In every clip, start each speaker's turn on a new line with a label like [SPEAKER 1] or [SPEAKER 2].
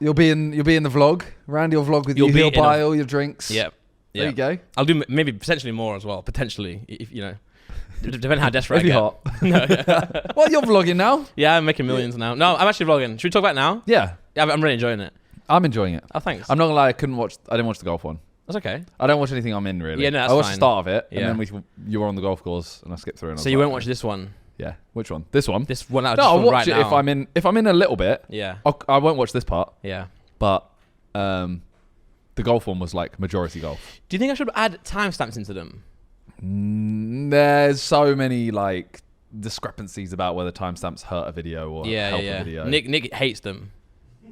[SPEAKER 1] You'll be in the vlog. Randy will vlog with you. He'll buy all your drinks.
[SPEAKER 2] Yep.
[SPEAKER 1] There you go.
[SPEAKER 2] I'll do maybe potentially more as well. Potentially, if you know. Depending how desperate I
[SPEAKER 1] get.
[SPEAKER 2] Hot.
[SPEAKER 1] No, well, you're vlogging now.
[SPEAKER 2] Yeah, I'm making millions now. No, I'm actually vlogging. Should we talk about it now?
[SPEAKER 1] Yeah.
[SPEAKER 2] I'm really enjoying it.
[SPEAKER 1] I'm enjoying it.
[SPEAKER 2] Oh, thanks.
[SPEAKER 1] I'm not gonna lie. I didn't watch the golf one.
[SPEAKER 2] That's okay.
[SPEAKER 1] I don't watch anything I'm in really.
[SPEAKER 2] Yeah, no, that's
[SPEAKER 1] I watched
[SPEAKER 2] fine.
[SPEAKER 1] the start of it, and then you were on the golf course, and I skipped through. And
[SPEAKER 2] so you won't watch this one?
[SPEAKER 1] Yeah. Which one? This one.
[SPEAKER 2] This one.
[SPEAKER 1] I'll watch it if I'm in. If I'm in a little bit.
[SPEAKER 2] Yeah.
[SPEAKER 1] I won't watch this part.
[SPEAKER 2] Yeah.
[SPEAKER 1] But the golf one was like majority golf.
[SPEAKER 2] Do you think I should add timestamps into them?
[SPEAKER 1] There's so many like discrepancies about whether timestamps hurt a video or help a video.
[SPEAKER 2] Nick hates them.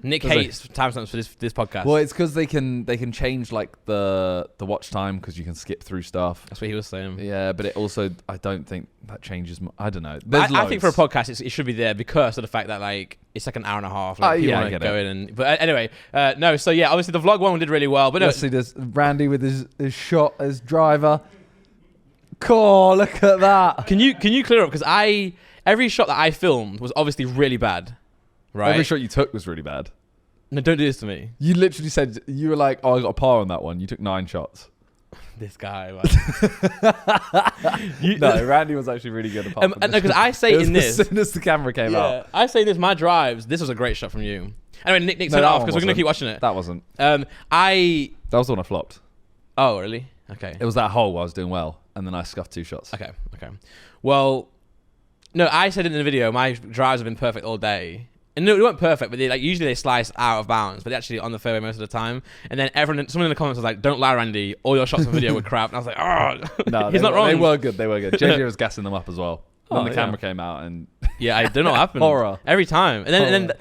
[SPEAKER 2] Nick hates timestamps for this podcast.
[SPEAKER 1] Well, it's because they can change like the watch time because you can skip through stuff.
[SPEAKER 2] That's what he was saying.
[SPEAKER 1] Yeah, but it also I don't think that changes. I don't know.
[SPEAKER 2] I think for a podcast it should be there because of the fact that like it's like an hour and a half. Like, people want to go in and. But anyway, no. So yeah, obviously the vlog one did really well. But no,
[SPEAKER 1] see this Randy with his shot as driver. Cool, look at that.
[SPEAKER 2] Can you clear up because every shot that I filmed was obviously really bad. Right.
[SPEAKER 1] Every shot you took was really bad.
[SPEAKER 2] No, don't do this to me.
[SPEAKER 1] You literally said you were like, "Oh, I got a par on that one." You took 9 shots.
[SPEAKER 2] This guy.
[SPEAKER 1] No, Randy was actually really good.
[SPEAKER 2] No, because I say in this,
[SPEAKER 1] as soon as the camera came out,
[SPEAKER 2] I say in this my drives. This was a great shot from you. Anyway, Nick turned it off because we're gonna keep watching it.
[SPEAKER 1] That wasn't.
[SPEAKER 2] That
[SPEAKER 1] was the one I flopped.
[SPEAKER 2] Oh, really? Okay.
[SPEAKER 1] It was that hole where I was doing well, and then I scuffed 2 shots.
[SPEAKER 2] Okay. Well, no, I said in the video my drives have been perfect all day. And no, they weren't perfect, but usually they slice out of bounds, but they're actually on the fairway most of the time. And then someone in the comments was like, "Don't lie, Randy. All your shots on video were crap." And I was like, "Oh,
[SPEAKER 1] no,
[SPEAKER 2] he's not wrong."
[SPEAKER 1] They were good. JJ was gassing them up as well. When the camera came out, and
[SPEAKER 2] I don't know what happened.
[SPEAKER 1] Horror
[SPEAKER 2] every time. And then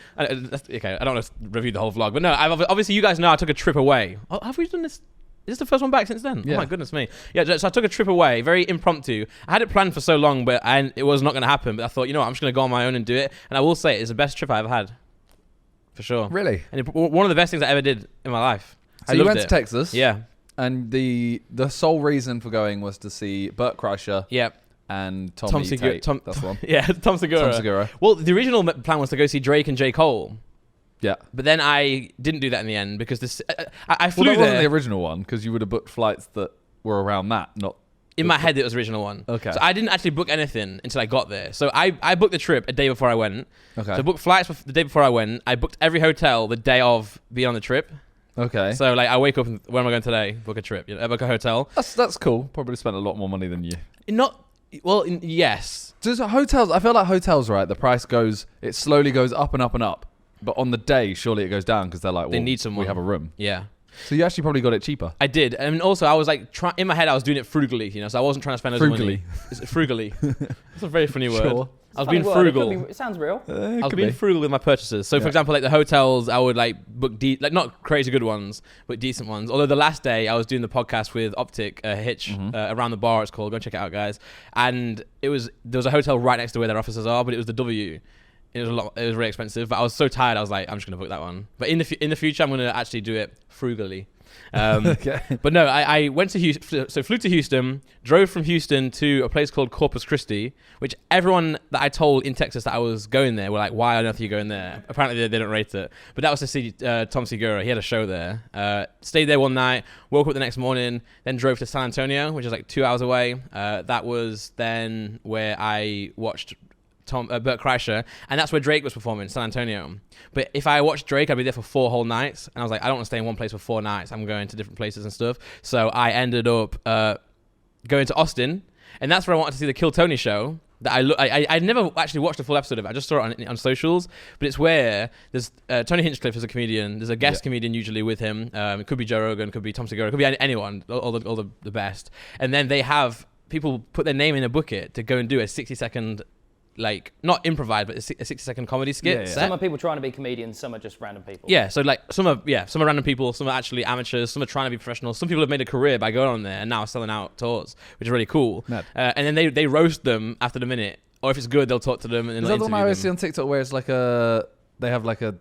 [SPEAKER 2] okay, I don't want to review the whole vlog, but no, obviously you guys know I took a trip away. Oh, have we done this? Is this the first one back since then? Yeah. Oh my goodness me. Yeah, so I took a trip away, very impromptu. I had it planned for so long, but it was not going to happen. But I thought, I'm just going to go on my own and do it. And I will say, it's the best trip I ever had. For sure.
[SPEAKER 1] Really?
[SPEAKER 2] And one of the best things I ever did in my life.
[SPEAKER 1] So you went to Texas.
[SPEAKER 2] Yeah.
[SPEAKER 1] And the sole reason for going was to see Bert Kreischer.
[SPEAKER 2] Yep.
[SPEAKER 1] And Tom Segura. That's the one.
[SPEAKER 2] Yeah, Tom Segura. Well, the original plan was to go see Drake and J. Cole.
[SPEAKER 1] Yeah.
[SPEAKER 2] But then I didn't do that in the end because I flew there.
[SPEAKER 1] That wasn't the original one because you would have booked flights that were around that, not...
[SPEAKER 2] In my head, it was the original one.
[SPEAKER 1] Okay.
[SPEAKER 2] So I didn't actually book anything until I got there. So I booked the trip a day before I went.
[SPEAKER 1] Okay.
[SPEAKER 2] So I booked flights the day before I went. I booked every hotel the day of being on the trip.
[SPEAKER 1] Okay.
[SPEAKER 2] So like I wake up and where am I going today? Book a trip. Book a hotel.
[SPEAKER 1] That's cool. Probably spent a lot more money than you.
[SPEAKER 2] Yes.
[SPEAKER 1] Just hotels. I feel like hotels, right? The price it slowly goes up and up and up. But on the day, surely it goes down because they're like, well,
[SPEAKER 2] they need someone.
[SPEAKER 1] We have a room.
[SPEAKER 2] Yeah.
[SPEAKER 1] So you actually probably got it cheaper.
[SPEAKER 2] I did. And also I was like, in my head, I was doing it frugally, so I wasn't trying to spend as much money. Frugally. That's a very funny word.
[SPEAKER 1] Sure.
[SPEAKER 2] I was being frugal.
[SPEAKER 3] It sounds real.
[SPEAKER 2] I was being frugal with my purchases. So for example, like the hotels, I would like book not crazy good ones, but decent ones. Although the last day I was doing the podcast with Optic Hitch around the bar, it's called. Go check it out, guys. And there was a hotel right next to where their offices are, but it was the W. It was really expensive, but I was so tired. I was like, I'm just gonna book that one. But in the future, I'm gonna actually do it frugally.
[SPEAKER 1] Okay.
[SPEAKER 2] But no, I went to Houston. So flew to Houston, drove from Houston to a place called Corpus Christi, which everyone that I told in Texas that I was going there were like, "Why on earth are you going there?" Apparently they didn't rate it. But that was to see Tom Segura. He had a show there. Stayed there one night, woke up the next morning, then drove to San Antonio, which is like 2 hours away. That was then where I watched Bert Kreischer, and that's where Drake was performing in San Antonio. But if I watched Drake, I'd be there for 4 whole nights, and I was like, I don't want to stay in one place for 4 nights. I'm going to different places and stuff. So I ended up going to Austin, and that's where I wanted to see the Kill Tony show. That I never actually watched a full episode of it. I just saw it on socials. But it's where there's Tony Hinchcliffe is a comedian. There's a guest comedian usually with him. It could be Joe Rogan, could be Tom Segura, it could be anyone, all the best. And then they have people put their name in a bucket to go and do a 60-second. Like not improvised, but a 60-second comedy skit.
[SPEAKER 3] Yeah. Some are people trying to be comedians, some are just random people.
[SPEAKER 2] Yeah, so like some are random people, some are actually amateurs, some are trying to be professionals. Some people have made a career by going on there and now are selling out tours, which is really cool. And then they roast them after the minute, or if it's good, they'll talk to them. And
[SPEAKER 1] is that the one I always see on TikTok where it's like they have like a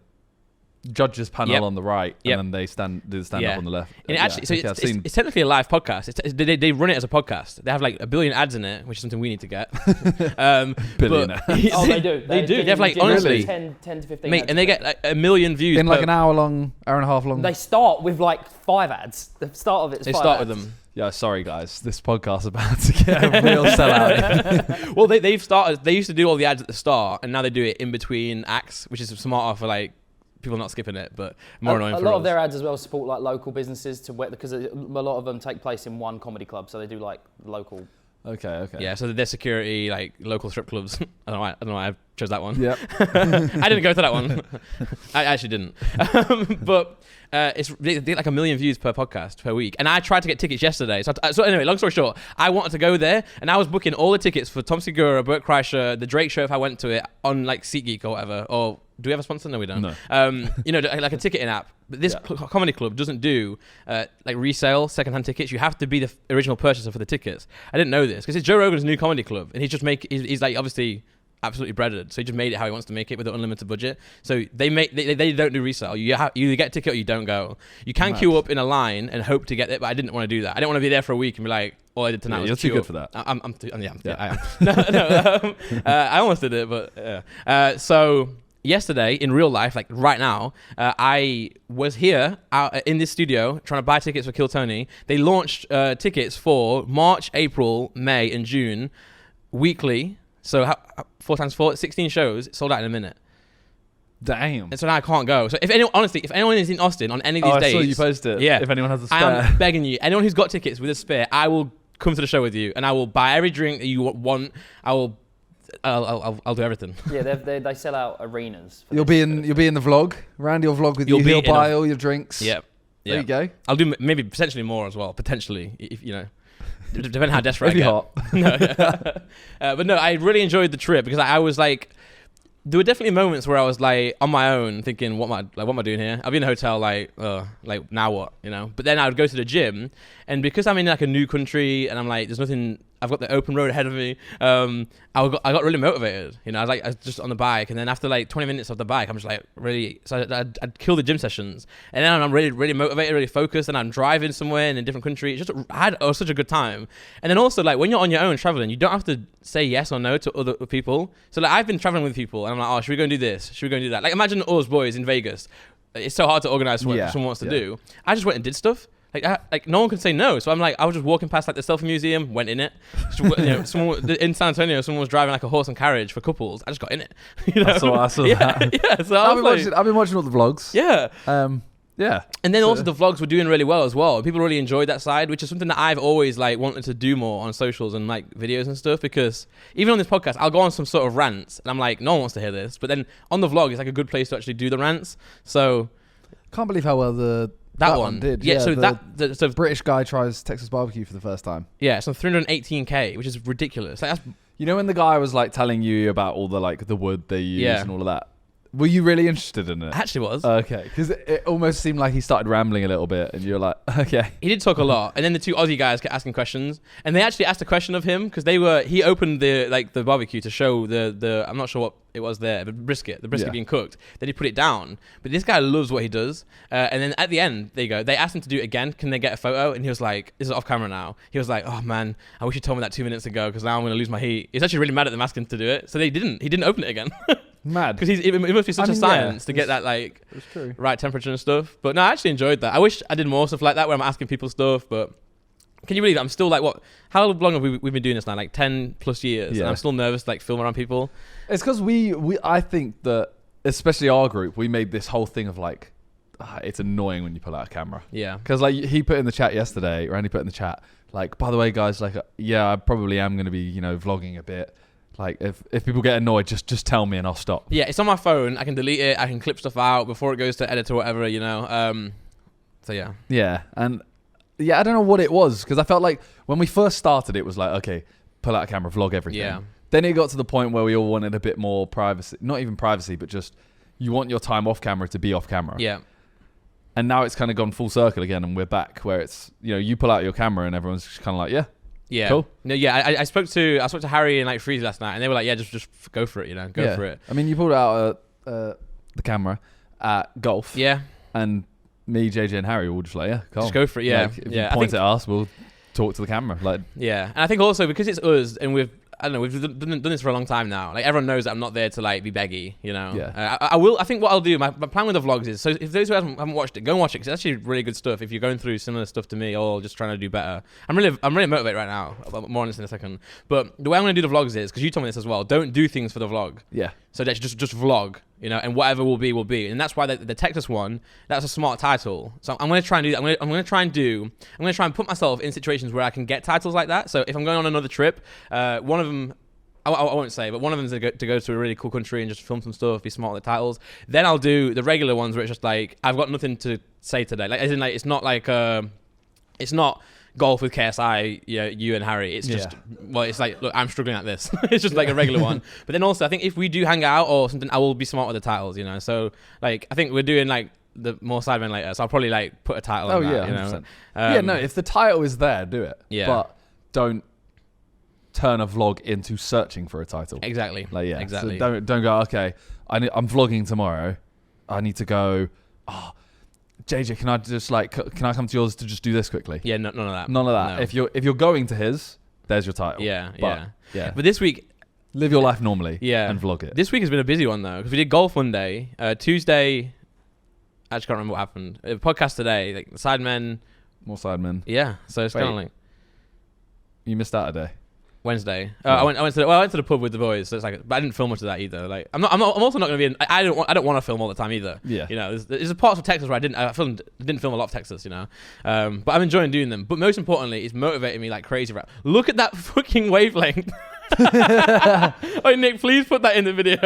[SPEAKER 1] judges panel
[SPEAKER 2] Yep.
[SPEAKER 1] on the right,
[SPEAKER 2] Yep.
[SPEAKER 1] and then they do the stand
[SPEAKER 2] Yeah.
[SPEAKER 1] up on the left.
[SPEAKER 2] And it actually, so
[SPEAKER 1] okay, I've
[SPEAKER 2] it's,
[SPEAKER 1] seen.
[SPEAKER 2] it's technically a live podcast. They run it as a podcast. They have like 1 billion ads in it, which is something we need to get.
[SPEAKER 1] Billion
[SPEAKER 2] but-
[SPEAKER 1] ads.
[SPEAKER 3] Oh, they do.
[SPEAKER 2] They do. They have like honestly,
[SPEAKER 3] 10 to 15
[SPEAKER 2] mate,
[SPEAKER 3] ads
[SPEAKER 2] and they
[SPEAKER 3] a day.
[SPEAKER 2] get like 1 million views
[SPEAKER 1] in like
[SPEAKER 2] per-
[SPEAKER 1] an hour and a half long.
[SPEAKER 3] They start with like 5 ads. The start of it is
[SPEAKER 2] They
[SPEAKER 3] 5
[SPEAKER 2] start with
[SPEAKER 3] ads.
[SPEAKER 2] them.
[SPEAKER 1] Yeah, sorry guys, this podcast is about to get a real sellout.
[SPEAKER 2] Well, they've started. They used to do all the ads at the start, and now they do it in between acts, which is smarter for like people not skipping it, but more annoying
[SPEAKER 3] A
[SPEAKER 2] for
[SPEAKER 3] lot
[SPEAKER 2] us.
[SPEAKER 3] of their ads as well support like local businesses because a lot of them take place in one comedy club, so they do like local.
[SPEAKER 1] Okay.
[SPEAKER 2] Yeah, so their security, like local strip clubs. I don't know why I chose that one.
[SPEAKER 1] Yep.
[SPEAKER 2] I didn't go to that one. I actually didn't. But they get like 1 million views per podcast per week. And I tried to get tickets yesterday. So anyway, long story short, I wanted to go there, and I was booking all the tickets for Tom Segura, Bert Kreischer, the Drake show if I went to it on like SeatGeek or whatever. Or do we have a sponsor? No, we don't.
[SPEAKER 1] No.
[SPEAKER 2] You know, like a ticketing app. But this comedy club doesn't do like resale secondhand tickets. You have to be the original purchaser for the tickets. I didn't know this because it's Joe Rogan's new comedy club, and he's like obviously absolutely breaded, so he just made it how he wants to make it with an unlimited budget. So they don't do resale. You either get a ticket or you don't go. You can queue up in a line and hope to get it, but I didn't want to do that. I didn't want to be there for a week and be like, all I did tonight was
[SPEAKER 1] you're too
[SPEAKER 2] queue
[SPEAKER 1] good
[SPEAKER 2] up.
[SPEAKER 1] for that.
[SPEAKER 2] I am. No, I almost did it, but yeah. So yesterday in real life, like right now, I was here in this studio trying to buy tickets for Kill Tony. They launched tickets for March, April, May, and June weekly. So 4 times 4, 16 shows sold out in a minute.
[SPEAKER 1] Damn.
[SPEAKER 2] And so now I can't go. So if anyone is in Austin on any of these days,
[SPEAKER 1] I saw you post it.
[SPEAKER 2] Yeah.
[SPEAKER 1] If anyone has a spare.
[SPEAKER 2] I am begging you. Anyone who's got tickets with a spare, I will come to the show with you, and I will buy every drink that you want. I'll do everything.
[SPEAKER 3] Yeah, they sell out arenas.
[SPEAKER 1] You'll be in the vlog. Randy will vlog with you. He'll buy all your drinks.
[SPEAKER 2] Yep.
[SPEAKER 1] There you go.
[SPEAKER 2] I'll do maybe potentially more as well. Potentially, if you know. Depending how desperate
[SPEAKER 1] Maybe
[SPEAKER 2] I
[SPEAKER 1] hot.
[SPEAKER 2] get. No, but no, I really enjoyed the trip because I was like, there were definitely moments where I was like on my own thinking, what am I doing here? I'll be in a hotel like now what, you know? But then I would go to the gym, and because I'm in like a new country and I'm like, there's nothing, I've got the open road ahead of me. I got really motivated, you know. I was just on the bike, and then after like 20 minutes of the bike, I'm just like really. So I'd kill the gym sessions, and then I'm really motivated, really focused, and I'm driving somewhere in a different country. It's just I had such a good time. And then also like when you're on your own traveling, you don't have to say yes or no to other people. So like I've been traveling with people, and I'm like, oh, should we go and do this? Should we go and do that? Like imagine us boys in Vegas. It's so hard to organize what someone wants to do. I just went and did stuff. Like no one could say no, so I was just walking past like the selfie museum, went in it. Someone in San Antonio, someone was driving like a horse and carriage for couples. I just got in it. You know?
[SPEAKER 1] I saw that.
[SPEAKER 2] Yeah. So
[SPEAKER 1] I've been watching all the vlogs.
[SPEAKER 2] Yeah.
[SPEAKER 1] Yeah.
[SPEAKER 2] And then also the vlogs were doing really well as well. People really enjoyed that side, which is something that I've always like wanted to do more on socials and like videos and stuff. Because even on this podcast, I'll go on some sort of rants, and I'm like, no one wants to hear this. But then on the vlog, it's like a good place to actually do the rants. So
[SPEAKER 1] Can't believe how well that one did.
[SPEAKER 2] Yeah. So
[SPEAKER 1] the British guy tries Texas barbecue for the first time.
[SPEAKER 2] Yeah. So 318K, which is ridiculous. Like that's.
[SPEAKER 1] You know when the guy was like telling you about all the like the wood they use and all of that? Were you really interested in it?
[SPEAKER 2] I actually was.
[SPEAKER 1] Okay, because it almost seemed like he started rambling a little bit, and you're like, okay.
[SPEAKER 2] He did talk a lot, and then the two Aussie guys kept asking questions, and they actually asked a question of him because he opened the barbecue to show the I'm not sure what it was there, the brisket being cooked. Then he put it down, but this guy loves what he does, and then at the end they asked him to do it again. Can they get a photo? And he was like, this is off camera now. He was like, oh man, I wish you told me that 2 minutes ago because now I'm gonna lose my heat. He's actually really mad at them asking to do it, so he didn't open it again.
[SPEAKER 1] Mad,
[SPEAKER 2] because it must be such a science to get that like right temperature and stuff. But no, I actually enjoyed that. I wish I did more stuff like that where I'm asking people stuff. But can you believe it? I'm still like, what? How long have we been doing this now? Like 10 plus years, and I'm still nervous to like film around people.
[SPEAKER 1] It's because I think that especially our group, we made this whole thing of like, it's annoying when you pull out a camera.
[SPEAKER 2] Yeah.
[SPEAKER 1] Because like he put in the chat yesterday, Randy put in the chat, like, by the way, guys, like, I probably am going to be, vlogging a bit. Like if people get annoyed, just tell me and I'll stop.
[SPEAKER 2] Yeah, it's on my phone. I can delete it. I can clip stuff out before it goes to edit or whatever. So yeah.
[SPEAKER 1] Yeah, and I don't know what it was because I felt like when we first started, it was like, okay, pull out a camera, vlog everything.
[SPEAKER 2] Yeah.
[SPEAKER 1] Then it got to the point where we all wanted a bit more privacy. Not even privacy, but just you want your time off camera to be off camera.
[SPEAKER 2] Yeah.
[SPEAKER 1] And now it's kind of gone full circle again, and we're back where it's you pull out your camera and everyone's just kind of like, yeah.
[SPEAKER 2] Yeah.
[SPEAKER 1] Cool.
[SPEAKER 2] No, yeah. I spoke to Harry and like Freeze last night, and they were like, yeah, just go for it, go for it.
[SPEAKER 1] I mean, you pulled out the camera, at golf.
[SPEAKER 2] Yeah.
[SPEAKER 1] And me, JJ, and Harry will just like, yeah, cool.
[SPEAKER 2] Just go for it. Yeah.
[SPEAKER 1] Like, if
[SPEAKER 2] yeah.
[SPEAKER 1] you point at us, we'll talk to the camera. Like,
[SPEAKER 2] yeah. And I think also because it's us and we've done this for a long time now. Like everyone knows that I'm not there to like be beggy, you know.
[SPEAKER 1] Yeah.
[SPEAKER 2] I think what I'll do, my plan with the vlogs is, so if those who haven't watched it, go and watch it because it's actually really good stuff. If you're going through similar stuff to me or just trying to do better, I'm really motivated right now. More on this in a second. But the way I'm going to do the vlogs is, because you told me this as well, don't do things for the vlog.
[SPEAKER 1] yeah.
[SPEAKER 2] So that's just vlog, you know, and whatever will be will be, and that's why the Texas one, that's a smart title. So I'm going to try and do that. I'm going to try and put myself in situations where I can get titles like that. So if I'm going on another trip, one of them. I won't say, but one of them is to go to a really cool country and just film some stuff, be smart with the titles. Then I'll do the regular ones where it's just like, I've got nothing to say today. Like, as in, like, it's not like, it's not golf with KSI, you and Harry. It's just, well, it's like, look, I'm struggling at this. It's just like a regular one. But then also, I think if we do hang out or something, I will be smart with the titles, you know. So, like, I think we're doing, like, the more Sidemen later. So I'll probably, like, put a title on that, you know.
[SPEAKER 1] Yeah, no, if the title is there, do it.
[SPEAKER 2] Yeah.
[SPEAKER 1] But don't turn a vlog into searching for a title.
[SPEAKER 2] Exactly.
[SPEAKER 1] Like, yeah.
[SPEAKER 2] Exactly.
[SPEAKER 1] So don't go, okay, I'm vlogging tomorrow. I need to go, JJ, can I come to yours to just do this quickly?
[SPEAKER 2] Yeah, none of that.
[SPEAKER 1] None of that.
[SPEAKER 2] No.
[SPEAKER 1] If you're going to his, there's your title.
[SPEAKER 2] Yeah.
[SPEAKER 1] Yeah.
[SPEAKER 2] But this week,
[SPEAKER 1] Live your life normally.
[SPEAKER 2] Yeah.
[SPEAKER 1] And vlog it.
[SPEAKER 2] This week has been a busy one though, because we did golf one day. Tuesday, I actually can't remember what happened. Podcast today, like Sidemen.
[SPEAKER 1] More Sidemen.
[SPEAKER 2] Yeah, so it's kind of like
[SPEAKER 1] You missed out a day.
[SPEAKER 2] Wednesday. I went to the pub with the boys. So it's like, but I didn't film much of that either. Like, I'm also not going to be. I don't want to film all the time either.
[SPEAKER 1] Yeah.
[SPEAKER 2] You know, there's parts of Texas where I didn't film a lot of Texas. You know, but I'm enjoying doing them. But most importantly, it's motivating me like crazy. Right? Look at that fucking wavelength. Oh, Nick, please put that in the video.